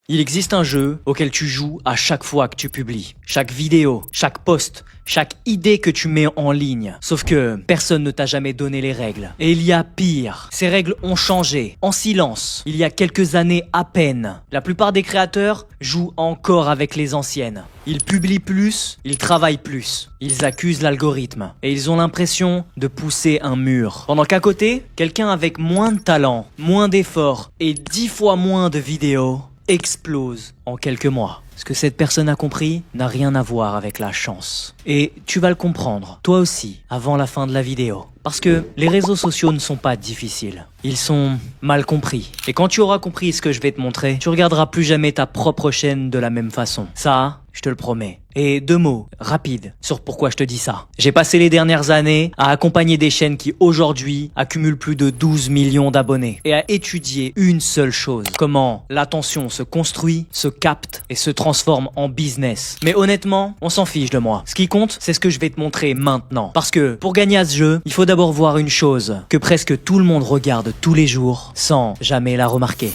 Il existe un jeu auquel tu joues à chaque fois que tu publies. Chaque vidéo, chaque post, chaque idée que tu mets en ligne. Sauf que personne ne t'a jamais donné les règles. Et il y a pire. Ces règles ont changé, en silence, il y a quelques années à peine. La plupart des créateurs jouent encore avec les anciennes. Ils publient plus, ils travaillent plus. Ils accusent l'algorithme. Et ils ont l'impression de pousser un mur. Pendant qu'à côté, quelqu'un avec moins de talent, moins d'efforts et 10 fois moins de vidéos explose en quelques mois. Ce que cette personne a compris n'a rien à voir avec la chance. Et tu vas le comprendre, toi aussi, avant la fin de la vidéo. Parce que les réseaux sociaux ne sont pas difficiles. Ils sont mal compris. Et quand tu auras compris ce que je vais te montrer, tu regarderas plus jamais ta propre chaîne de la même façon. Ça, je te le promets. Et 2 mots, rapides, sur pourquoi je te dis ça. J'ai passé les dernières années à accompagner des chaînes qui aujourd'hui accumulent plus de 12 millions d'abonnés. Et à étudier une seule chose. Comment l'attention se construit, se capte et se transforme en business. Mais honnêtement, on s'en fiche de moi. Ce qui compte, c'est ce que je vais te montrer maintenant. Parce que pour gagner à ce jeu, il faut d'abord voir une chose que presque tout le monde regarde tous les jours sans jamais la remarquer.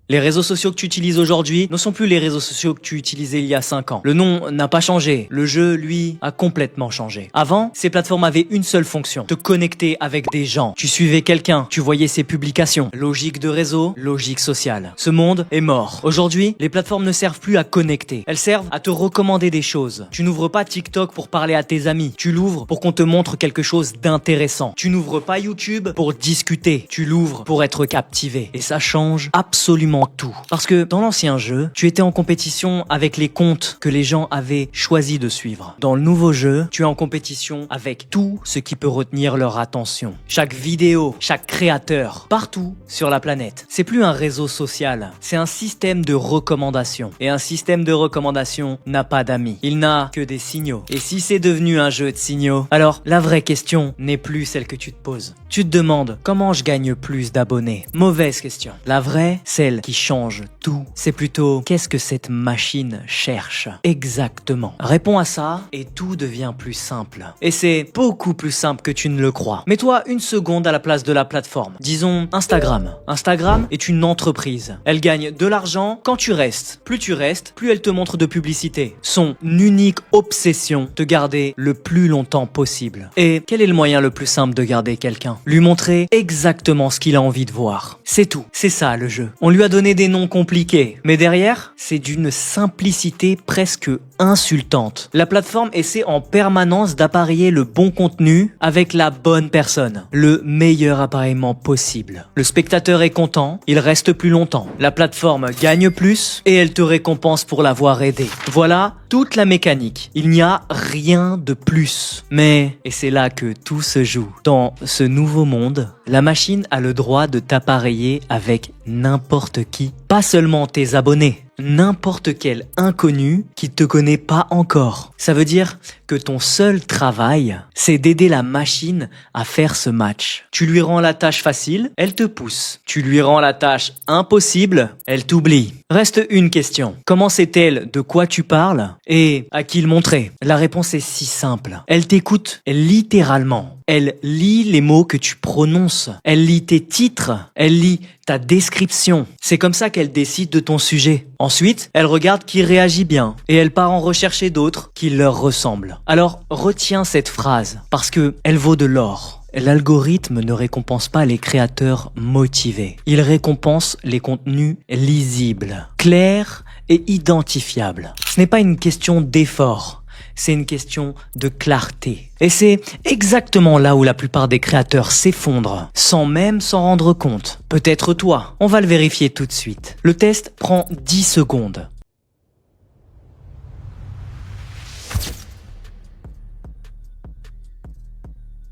Les réseaux sociaux que tu utilises aujourd'hui ne sont plus les réseaux sociaux que tu utilisais il y a 5 ans. Le nom n'a pas changé. Le jeu, lui, a complètement changé. Avant, ces plateformes avaient une seule fonction. Te connecter avec des gens. Tu suivais quelqu'un. Tu voyais ses publications. Logique de réseau, logique sociale. Ce monde est mort. Aujourd'hui, les plateformes ne servent plus à connecter. Elles servent à te recommander des choses. Tu n'ouvres pas TikTok pour parler à tes amis. Tu l'ouvres pour qu'on te montre quelque chose d'intéressant. Tu n'ouvres pas YouTube pour discuter. Tu l'ouvres pour être captivé. Et ça change absolument tout. Parce que dans l'ancien jeu, tu étais en compétition avec les comptes que les gens avaient choisi de suivre. Dans le nouveau jeu, tu es en compétition avec tout ce qui peut retenir leur attention. Chaque vidéo, chaque créateur, partout sur la planète. C'est plus un réseau social, c'est un système de recommandation. Et un système de recommandation n'a pas d'amis. Il n'a que des signaux. Et si c'est devenu un jeu de signaux, alors la vraie question n'est plus celle que tu te poses. Tu te demandes comment je gagne plus d'abonnés. Mauvaise question. La vraie, celle qui change tout, c'est plutôt qu'est-ce que cette machine cherche exactement. Réponds à ça et tout devient plus simple. Et c'est beaucoup plus simple que tu ne le crois. Mets-toi une seconde à la place de la plateforme. Disons Instagram. Instagram est une entreprise. Elle gagne de l'argent quand tu restes. Plus tu restes, plus elle te montre de publicité. Son unique obsession, te garder le plus longtemps possible. Et quel est le moyen le plus simple de garder quelqu'un? Lui montrer exactement ce qu'il a envie de voir. C'est tout. C'est ça le jeu. On lui a donné des noms compliqués, mais derrière, c'est d'une simplicité presque insultante. La plateforme essaie en permanence d'appareiller le bon contenu avec la bonne personne, le meilleur appareillement possible. Le spectateur est content, il reste plus longtemps. La plateforme gagne plus et elle te récompense pour l'avoir aidé. Voilà toute la mécanique. Il n'y a rien de plus. Mais, et c'est là que tout se joue, dans ce nouveau monde, la machine a le droit de t'appareiller avec n'importe qui, pas seulement tes abonnés, n'importe quel inconnu qui te connaît pas encore. Ça veut dire que ton seul travail, c'est d'aider la machine à faire ce match. Tu lui rends la tâche facile, elle te pousse. Tu lui rends la tâche impossible, elle t'oublie. Reste une question. Comment sait-elle de quoi tu parles et à qui le montrer? La réponse est si simple. Elle t'écoute littéralement. Elle lit les mots que tu prononces. Elle lit tes titres. Elle lit ta description. C'est comme ça qu'elle décide de ton sujet. Ensuite, elle regarde qui réagit bien et elle part en rechercher d'autres qui leur ressemblent. Alors, retiens cette phrase parce que elle vaut de l'or. L'algorithme ne récompense pas les créateurs motivés. Il récompense les contenus lisibles, clairs et identifiables. Ce n'est pas une question d'effort. C'est une question de clarté. Et c'est exactement là où la plupart des créateurs s'effondrent, sans même s'en rendre compte. Peut-être toi. On va le vérifier tout de suite. Le test prend 10 secondes.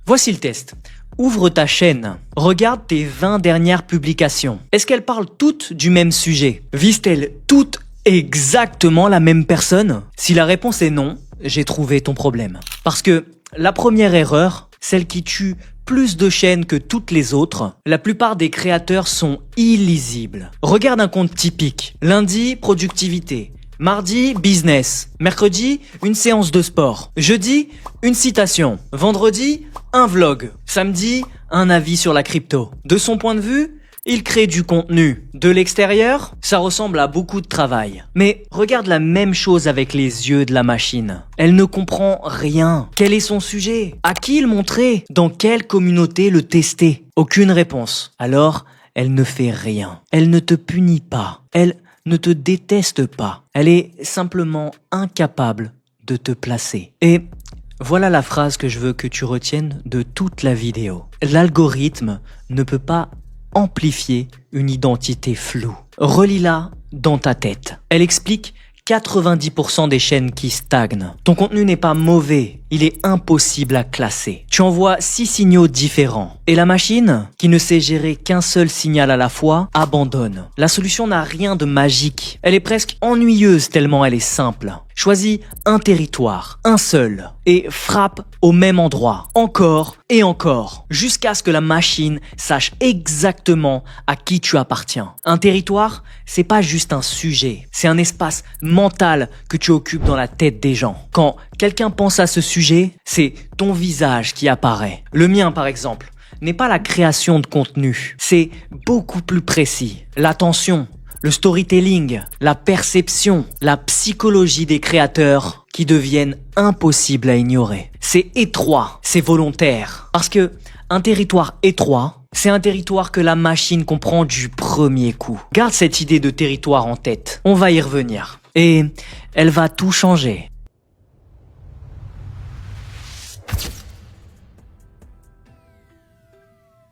Voici le test. Ouvre ta chaîne. Regarde tes 20 dernières publications. Est-ce qu'elles parlent toutes du même sujet? Visent-elles toutes exactement la même personne? Si la réponse est non, j'ai trouvé ton problème. Parce que la première erreur, celle qui tue plus de chaînes que toutes les autres, la plupart des créateurs sont illisibles. Regarde un compte typique. Lundi, productivité. Mardi, business. Mercredi, une séance de sport. Jeudi, une citation. Vendredi, un vlog. Samedi, un avis sur la crypto. De son point de vue, il crée du contenu. De l'extérieur, ça ressemble à beaucoup de travail. Mais regarde la même chose avec les yeux de la machine. Elle ne comprend rien. Quel est son sujet? À qui le montrer? Dans quelle communauté le tester? Aucune réponse. Alors, elle ne fait rien. Elle ne te punit pas. Elle ne te déteste pas. Elle est simplement incapable de te placer. Et voilà la phrase que je veux que tu retiennes de toute la vidéo. L'algorithme ne peut pas amplifier une identité floue. Relis-la dans ta tête. Elle explique 90% des chaînes qui stagnent. Ton contenu n'est pas mauvais, il est impossible à classer. Tu envoies 6 signaux différents. Et la machine, qui ne sait gérer qu'un seul signal à la fois, abandonne. La solution n'a rien de magique. Elle est presque ennuyeuse tellement elle est simple. Choisis un territoire, un seul, et frappe au même endroit, encore et encore, jusqu'à ce que la machine sache exactement à qui tu appartiens. Un territoire, c'est pas juste un sujet, c'est un espace mental que tu occupes dans la tête des gens. Quand quelqu'un pense à ce sujet, c'est ton visage qui apparaît. Le mien, par exemple, n'est pas la création de contenu, c'est beaucoup plus précis. L'attention, le storytelling, la perception, la psychologie des créateurs qui deviennent impossibles à ignorer. C'est étroit, c'est volontaire. Parce que un territoire étroit, c'est un territoire que la machine comprend du premier coup. Garde cette idée de territoire en tête. On va y revenir. Et elle va tout changer.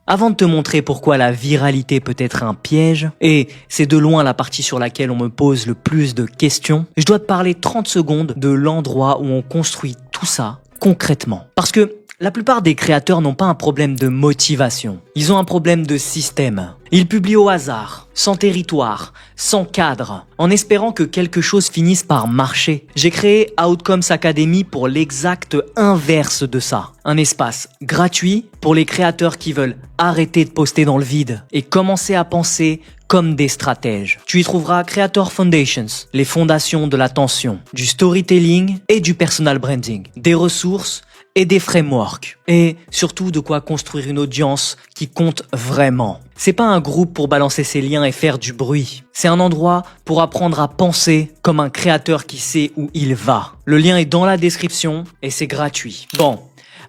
Avant de te montrer pourquoi la viralité peut être un piège, et c'est de loin la partie sur laquelle on me pose le plus de questions, je dois te parler 30 secondes de l'endroit où on construit tout ça concrètement. Parce que la plupart des créateurs n'ont pas un problème de motivation, ils ont un problème de système. Ils publient au hasard, sans territoire, sans cadre, en espérant que quelque chose finisse par marcher. J'ai créé Outcomes Academy pour l'exact inverse de ça. Un espace gratuit pour les créateurs qui veulent arrêter de poster dans le vide et commencer à penser comme des stratèges. Tu y trouveras Creator Foundations, les fondations de l'attention, du storytelling et du personal branding, des ressources et des frameworks. Et surtout de quoi construire une audience qui compte vraiment. C'est pas un groupe pour balancer ses liens et faire du bruit. C'est un endroit pour apprendre à penser comme un créateur qui sait où il va. Le lien est dans la description et c'est gratuit. Bon,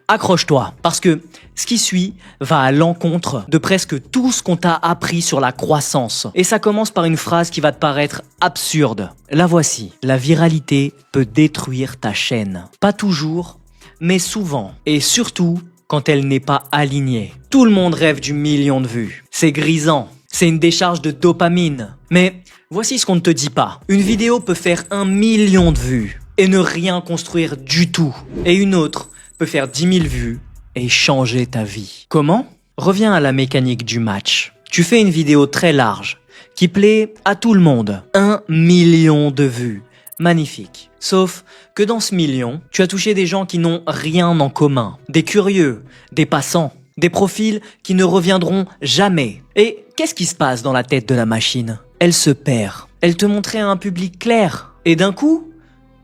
accroche-toi, parce que ce qui suit va à l'encontre de presque tout ce qu'on t'a appris sur la croissance. Et ça commence par une phrase qui va te paraître absurde. La voici. La viralité peut détruire ta chaîne. Pas toujours, mais souvent. Et surtout, quand elle n'est pas alignée. Tout le monde rêve du million de vues. C'est grisant. C'est une décharge de dopamine. Mais voici ce qu'on ne te dit pas. Une vidéo peut faire 1 million de vues et ne rien construire du tout. Et une autre peut faire 10 000 vues et changer ta vie. Comment? Reviens à la mécanique du match. Tu fais une vidéo très large qui plaît à tout le monde. 1 million de vues. Magnifique. Sauf que dans ce million, tu as touché des gens qui n'ont rien en commun. Des curieux, des passants, des profils qui ne reviendront jamais. Et qu'est-ce qui se passe dans la tête de la machine? Elle se perd. Elle te montrait un public clair. Et d'un coup,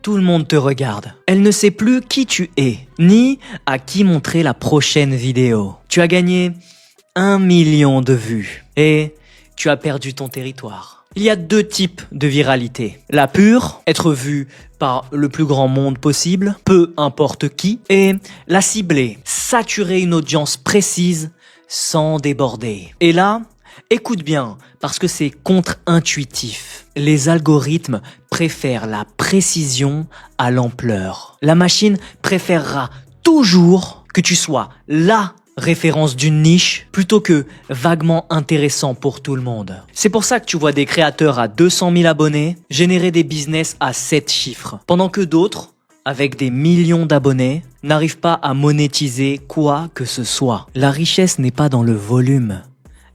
tout le monde te regarde. Elle ne sait plus qui tu es, ni à qui montrer la prochaine vidéo. Tu as gagné 1 million de vues. Et tu as perdu ton territoire. Il y a 2 types de viralité. La pure, être vue par le plus grand monde possible, peu importe qui. Et la ciblée, saturer une audience précise sans déborder. Et là, écoute bien, parce que c'est contre-intuitif. Les algorithmes préfèrent la précision à l'ampleur. La machine préférera toujours que tu sois là, référence d'une niche plutôt que vaguement intéressant pour tout le monde. C'est pour ça que tu vois des créateurs à 200 000 abonnés générer des business à 7 chiffres, pendant que d'autres, avec des millions d'abonnés, n'arrivent pas à monétiser quoi que ce soit. La richesse n'est pas dans le volume,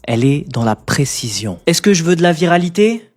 elle est dans la précision. Est-ce que je veux de la viralité?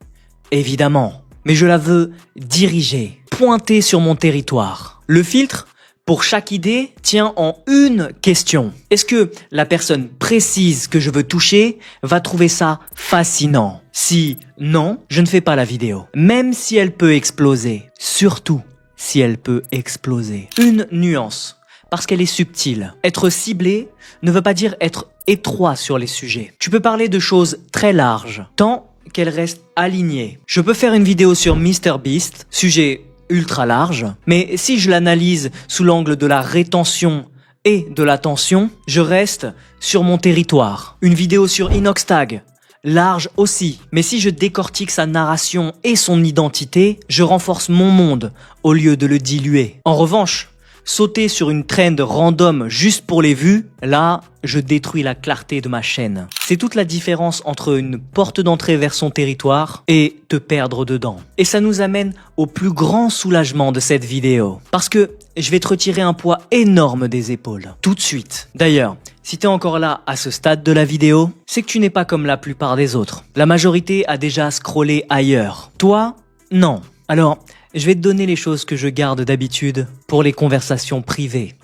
Évidemment, mais je la veux dirigée, pointée sur mon territoire. Le filtre pour chaque idée tient en une question. Est-ce que la personne précise que je veux toucher va trouver ça fascinant? Si non, je ne fais pas la vidéo. Même si elle peut exploser. Surtout si elle peut exploser. Une nuance, parce qu'elle est subtile. Être ciblé ne veut pas dire être étroit sur les sujets. Tu peux parler de choses très larges, tant qu'elles restent alignées. Je peux faire une vidéo sur MrBeast, sujet ultra large, mais si je l'analyse sous l'angle de la rétention et de l'attention, je reste sur mon territoire. Une vidéo sur Inoxtag, large aussi, mais si je décortique sa narration et son identité, je renforce mon monde au lieu de le diluer. En revanche, sauter sur une trend random juste pour les vues, là, je détruis la clarté de ma chaîne. C'est toute la différence entre une porte d'entrée vers son territoire et te perdre dedans. Et ça nous amène au plus grand soulagement de cette vidéo. Parce que je vais te retirer un poids énorme des épaules. Tout de suite. D'ailleurs, si t'es encore là à ce stade de la vidéo, c'est que tu n'es pas comme la plupart des autres. La majorité a déjà scrollé ailleurs. Toi, non. Alors, je vais te donner les choses que je garde d'habitude pour les conversations privées.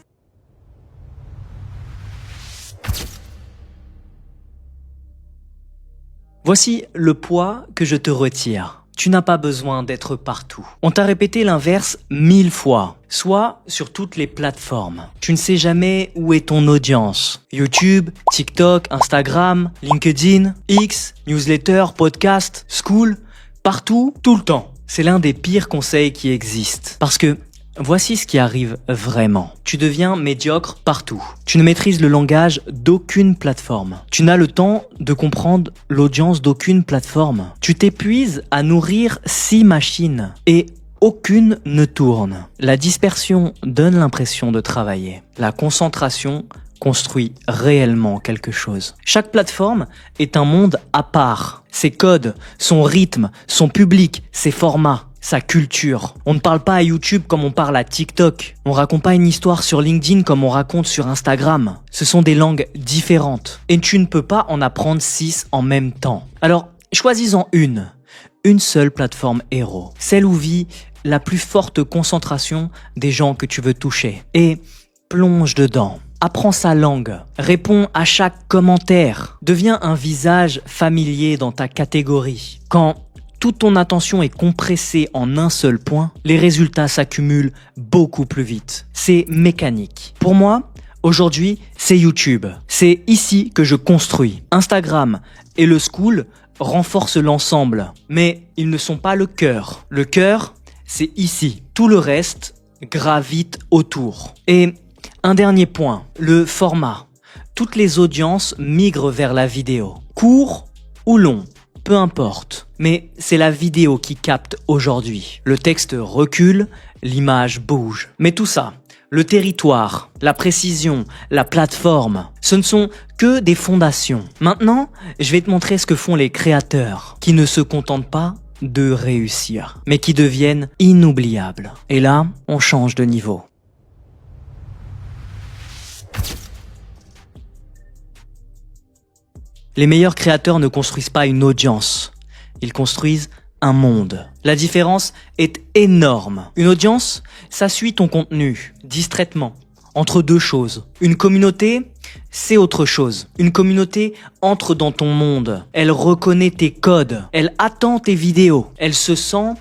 Voici le poids que je te retire. Tu n'as pas besoin d'être partout. On t'a répété l'inverse 1000 fois, soit sur toutes les plateformes. Tu ne sais jamais où est ton audience. YouTube, TikTok, Instagram, LinkedIn, X, newsletter, podcast, school, partout, tout le temps. C'est l'un des pires conseils qui existent. Parce que voici ce qui arrive vraiment. Tu deviens médiocre partout. Tu ne maîtrises le langage d'aucune plateforme. Tu n'as le temps de comprendre l'audience d'aucune plateforme. Tu t'épuises à nourrir 6 machines et aucune ne tourne. La dispersion donne l'impression de travailler. La concentration construit réellement quelque chose. Chaque plateforme est un monde à part. Ses codes, son rythme, son public, ses formats, sa culture. On ne parle pas à YouTube comme on parle à TikTok. On raconte pas une histoire sur LinkedIn comme on raconte sur Instagram. Ce sont des langues différentes. Et tu ne peux pas en apprendre 6 en même temps. Alors, choisis-en une. Une seule plateforme héros. Celle où vit la plus forte concentration des gens que tu veux toucher. Et plonge dedans. Apprends sa langue, réponds à chaque commentaire, deviens un visage familier dans ta catégorie. Quand toute ton attention est compressée en un seul point, les résultats s'accumulent beaucoup plus vite. C'est mécanique. Pour moi, aujourd'hui, c'est YouTube. C'est ici que je construis. Instagram et le school renforcent l'ensemble, mais ils ne sont pas le cœur. Le cœur, c'est ici. Tout le reste gravite autour. Et un dernier point, le format. Toutes les audiences migrent vers la vidéo. Court ou long, peu importe. Mais c'est la vidéo qui capte aujourd'hui. Le texte recule, l'image bouge. Mais tout ça, le territoire, la précision, la plateforme, ce ne sont que des fondations. Maintenant, je vais te montrer ce que font les créateurs, qui ne se contentent pas de réussir, mais qui deviennent inoubliables. Et là, on change de niveau. Les meilleurs créateurs ne construisent pas une audience, ils construisent un monde. La différence est énorme. Une audience, ça suit ton contenu, distraitement, entre deux choses. Une communauté, c'est autre chose. Une communauté entre dans ton monde. Elle reconnaît tes codes, elle attend tes vidéos, elle se sent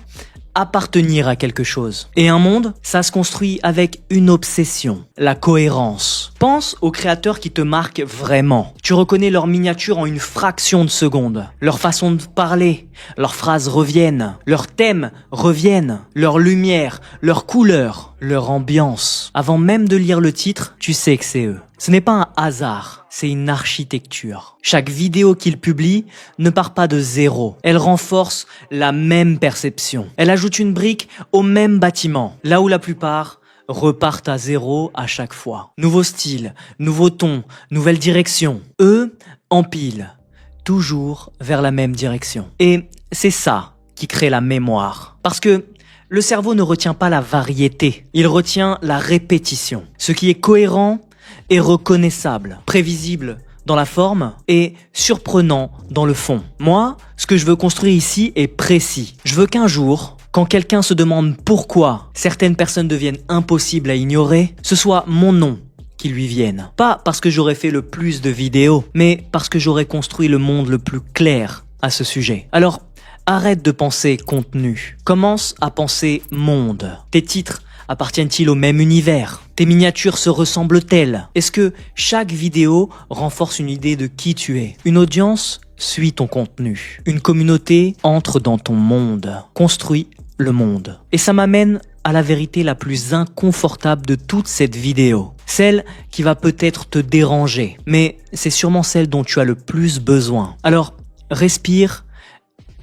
appartenir à quelque chose. Et un monde, ça se construit avec une obsession, la cohérence. Pense aux créateurs qui te marquent vraiment. Tu reconnais leur miniature en une fraction de seconde. Leur façon de parler, leurs phrases reviennent, leurs thèmes reviennent, leur lumière, leur couleur, leur ambiance. Avant même de lire le titre, tu sais que c'est eux. Ce n'est pas un hasard, c'est une architecture. Chaque vidéo qu'ils publient ne part pas de zéro. Elle renforce la même perception. Elle ajoute une brique au même bâtiment, là où la plupart repartent à zéro à chaque fois. Nouveau style, nouveau ton, nouvelle direction. Eux empilent, toujours vers la même direction. Et c'est ça qui crée la mémoire. Parce que le cerveau ne retient pas la variété, il retient la répétition. Ce qui est cohérent est reconnaissable, prévisible dans la forme et surprenant dans le fond. Moi, ce que je veux construire ici est précis. Je veux qu'un jour, quand quelqu'un se demande pourquoi certaines personnes deviennent impossibles à ignorer, ce soit mon nom qui lui vienne. Pas parce que j'aurais fait le plus de vidéos, mais parce que j'aurais construit le monde le plus clair à ce sujet. Alors, arrête de penser contenu. Commence à penser monde. Tes titres appartiennent-ils au même univers? Tes miniatures se ressemblent-elles? Est-ce que chaque vidéo renforce une idée de qui tu es? Une audience suit ton contenu. Une communauté entre dans ton monde. Construis le monde. Et ça m'amène à la vérité la plus inconfortable de toute cette vidéo. Celle qui va peut-être te déranger, mais c'est sûrement celle dont tu as le plus besoin. Alors, respire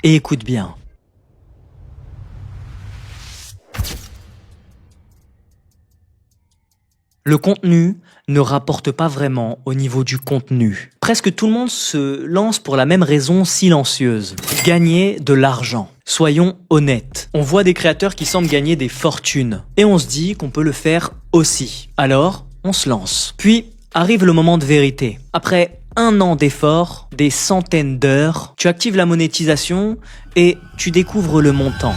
et écoute bien. Le contenu ne rapporte pas vraiment au niveau du contenu. Presque tout le monde se lance pour la même raison silencieuse. Gagner de l'argent. Soyons honnêtes. On voit des créateurs qui semblent gagner des fortunes. Et on se dit qu'on peut le faire aussi. Alors, on se lance. Puis, arrive le moment de vérité. Après 1 an d'efforts, des centaines d'heures, tu actives la monétisation et tu découvres le montant.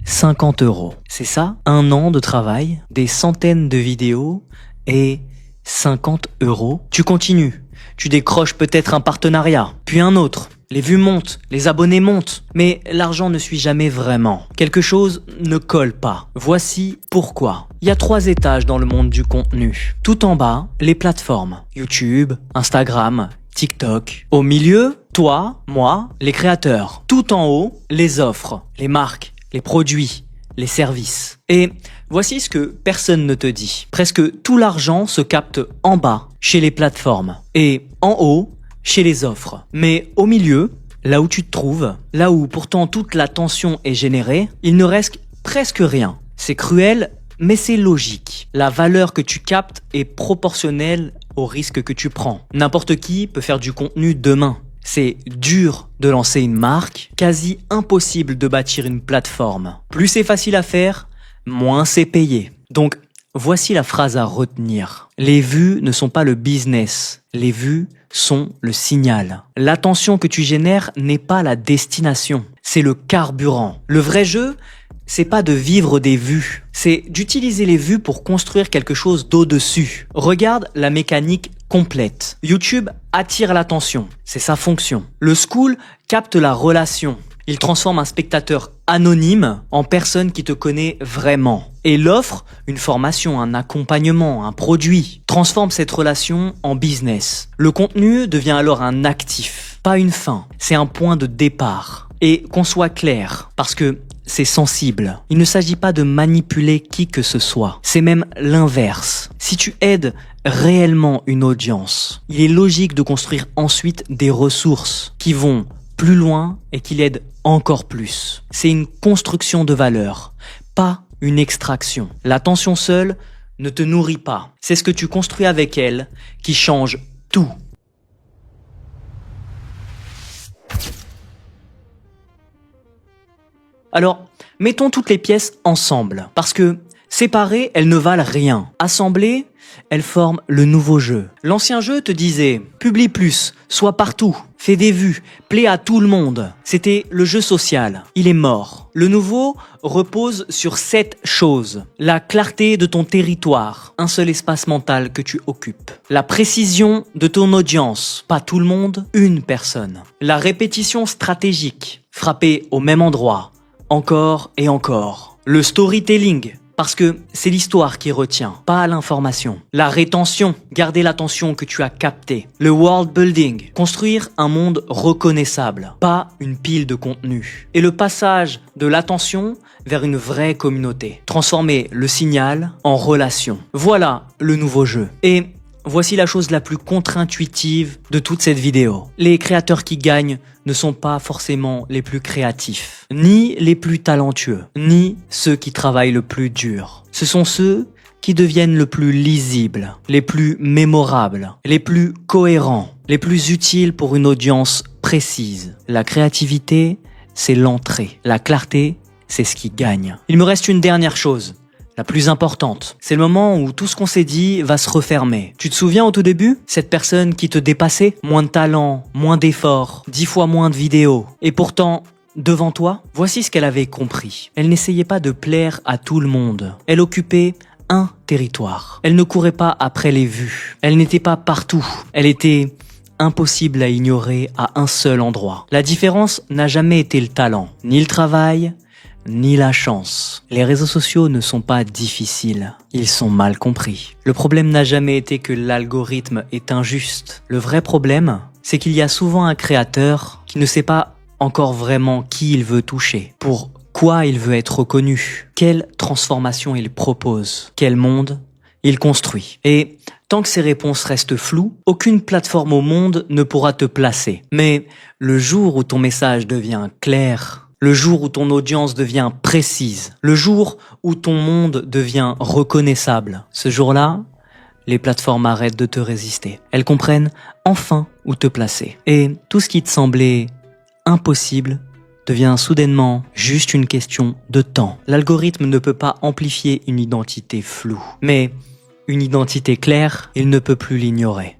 50 €. C'est ça? 1 an de travail, des centaines de vidéos et 50 €. Tu continues. Tu décroches peut-être un partenariat, puis un autre. Les vues montent, les abonnés montent, mais l'argent ne suit jamais vraiment. Quelque chose ne colle pas. Voici pourquoi. Il y a 3 étages dans le monde du contenu. Tout en bas, les plateformes. YouTube, Instagram, TikTok. Au milieu, toi, moi, les créateurs. Tout en haut, les offres, les marques, les produits, les services. Et voici ce que personne ne te dit. Presque tout l'argent se capte en bas, chez les plateformes, et en haut, chez les offres. Mais au milieu, là où tu te trouves, là où pourtant toute l'attention est générée, il ne reste presque rien. C'est cruel, mais c'est logique. La valeur que tu captes est proportionnelle au risque que tu prends. N'importe qui peut faire du contenu demain. C'est dur de lancer une marque, quasi impossible de bâtir une plateforme. Plus c'est facile à faire, moins c'est payé. Donc, voici la phrase à retenir. Les vues ne sont pas le business. Les vues sont le signal. L'attention que tu génères n'est pas la destination. C'est le carburant. Le vrai jeu, c'est pas de vivre des vues. C'est d'utiliser les vues pour construire quelque chose d'au-dessus. Regarde la mécanique complète. YouTube attire l'attention. C'est sa fonction. Le school capte la relation. Il transforme un spectateur anonyme en personne qui te connaît vraiment. Et l'offre, une formation, un accompagnement, un produit, transforme cette relation en business. Le contenu devient alors un actif, pas une fin. C'est un point de départ. Et qu'on soit clair, parce que c'est sensible. Il ne s'agit pas de manipuler qui que ce soit. C'est même l'inverse. Si tu aides réellement une audience, il est logique de construire ensuite des ressources qui vont plus loin et qui l'aident encore plus. C'est une construction de valeur, pas une extraction. L'attention seule ne te nourrit pas. C'est ce que tu construis avec elle qui change tout. Alors, mettons toutes les pièces ensemble, parce que séparées, elles ne valent rien. Assemblées, elles forment le nouveau jeu. L'ancien jeu te disait « Publie plus, sois partout, fais des vues, plaît à tout le monde ». C'était le jeu social. Il est mort. Le nouveau repose sur 7 choses. La clarté de ton territoire, un seul espace mental que tu occupes. La précision de ton audience, pas tout le monde, une personne. La répétition stratégique, frapper au même endroit, encore et encore. Le storytelling, parce que c'est l'histoire qui retient, pas l'information. La rétention, garder l'attention que tu as captée. Le world building, construire un monde reconnaissable, pas une pile de contenu. Et le passage de l'attention vers une vraie communauté. Transformer le signal en relation. Voilà le nouveau jeu. Et voici la chose la plus contre-intuitive de toute cette vidéo. Les créateurs qui gagnent ne sont pas forcément les plus créatifs, ni les plus talentueux, ni ceux qui travaillent le plus dur. Ce sont ceux qui deviennent le plus lisibles, les plus mémorables, les plus cohérents, les plus utiles pour une audience précise. La créativité, c'est l'entrée. La clarté, c'est ce qui gagne. Il me reste une dernière chose. La plus importante, c'est le moment où tout ce qu'on s'est dit va se refermer. Tu te souviens au tout début? Cette personne qui te dépassait? Moins de talent, moins d'efforts, 10 fois moins de vidéos. Et pourtant, devant toi, voici ce qu'elle avait compris. Elle n'essayait pas de plaire à tout le monde. Elle occupait un territoire. Elle ne courait pas après les vues. Elle n'était pas partout. Elle était impossible à ignorer à un seul endroit. La différence n'a jamais été le talent, ni le travail, ni la chance. Les réseaux sociaux ne sont pas difficiles, ils sont mal compris. Le problème n'a jamais été que l'algorithme est injuste. Le vrai problème, c'est qu'il y a souvent un créateur qui ne sait pas encore vraiment qui il veut toucher, pour quoi il veut être reconnu, quelle transformation il propose, quel monde il construit. Et tant que ces réponses restent floues, aucune plateforme au monde ne pourra te placer. Mais le jour où ton message devient clair, le jour où ton audience devient précise, le jour où ton monde devient reconnaissable, ce jour-là, les plateformes arrêtent de te résister. Elles comprennent enfin où te placer. Et tout ce qui te semblait impossible devient soudainement juste une question de temps. L'algorithme ne peut pas amplifier une identité floue, mais une identité claire, il ne peut plus l'ignorer.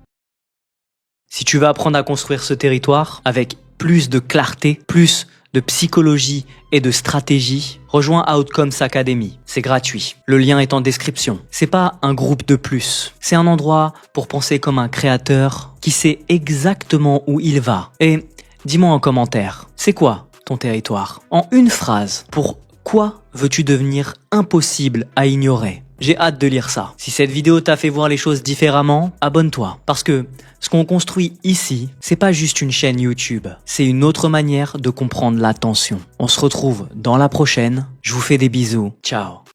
Si tu veux apprendre à construire ce territoire avec plus de clarté, plus de psychologie et de stratégie, rejoins Outcomes Academy. C'est gratuit. Le lien est en description. C'est pas un groupe de plus. C'est un endroit pour penser comme un créateur qui sait exactement où il va. Et dis-moi en commentaire, c'est quoi ton territoire? En une phrase, pourquoi veux-tu devenir impossible à ignorer? J'ai hâte de lire ça. Si cette vidéo t'a fait voir les choses différemment, abonne-toi. Parce que ce qu'on construit ici, c'est pas juste une chaîne YouTube. C'est une autre manière de comprendre l'attention. On se retrouve dans la prochaine. Je vous fais des bisous. Ciao.